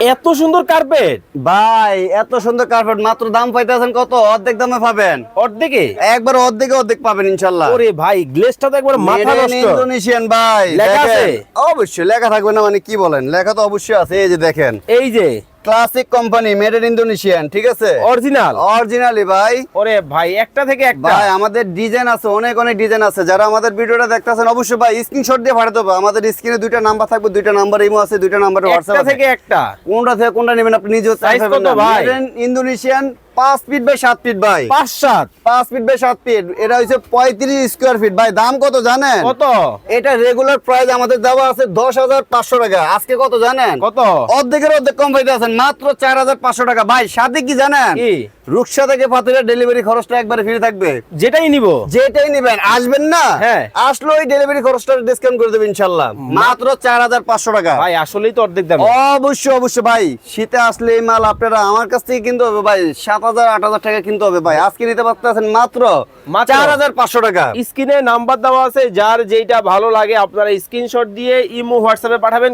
এত সুন্দর কার্পেট ভাই এত সুন্দর কার্পেট মাত্র দাম পাইতেছেন কত? অর্ধেক দামে পাবেন। অর্ধেকে? একবার অর্ধেক পাবেন ইনশাআল্লাহ। ওরে ভাই গ্লেজটা তো একবার মাথা নষ্ট। ইন্দোনেশিয়ান ভাই লেখা আছে? অবশ্যই লেখা থাকবে না মানে কি বলেন, লেখা তো অবশ্যই আছে। এই যে দেখেন, এই যে classic company, made in Indonesian, ঠিক আছে? অরিজিনাল? অরিজিনালি ভাই। ওরে ভাই একটা থেকে একটা ভাই আমাদের ডিজাইন আছে, অনেক ডিজাইন আছে। যারা আমাদের ভিডিওটা দেখতেছেন অবশ্যই ভাই স্ক্রিনশট দিয়ে পাঠাতে হবে। আমাদের স্ক্রিনে দুইটা নাম্বার থাকবে, দুইটা নাম্বার ইমো আছে, দুইটা নাম্বার হোয়াটসঅ্যাপ একটা আছে। থেকে একটা কোনটা থেকে কোনটা নেবেন আপনি নিজেও Size চাইবেন কত না। ভাই? Made in Indonesian 5 feet by 7 feet ভাই। 5-7 5 ফিট বাই 7 ফিট। এটা হইছে 35 স্কয়ার ফিট ভাই। দাম কত জানেন? কত? এটা রেগুলার প্রাইস আমাদের দেওয়া আছে 10,500 টাকা। আজকে কত জানেন? কত? অর্ধেকের অর্ধেক কম পাইতে আছেন, মাত্র 4,500 টাকা ভাই। সাথে কি জানেন? কি? রূপসা থেকে পাতুরিয়া ডেলিভারি খরচটা একবারে ফ্রি থাকবে। যেটাই নিব যেটাই নিবেন, আসবেন না? হ্যাঁ। আসলে ওই ডেলিভারি খরচটা ডিসকাউন্ট করে দেব ইনশাআল্লাহ। মাত্র 4,500 টাকা ভাই, আসলেই তো অর্ধেক দাম। অবশ্যই ভাই। শীতে আসলে এই মাল আপনারা আমার কাছ থেকে কিনতে হবে ভাই। 7,000-8,000 টাকা কিনতে হবে ভাই। আজকে নিতে পারতেছেন মাত্র 4,500 টাকা। স্ক্রিনে নাম্বার দেওয়া আছে, যার যেটা ভালো লাগে আপনারা স্ক্রিনশট দিয়ে ইমো হোয়াটসঅ্যাপে পাঠাবেন।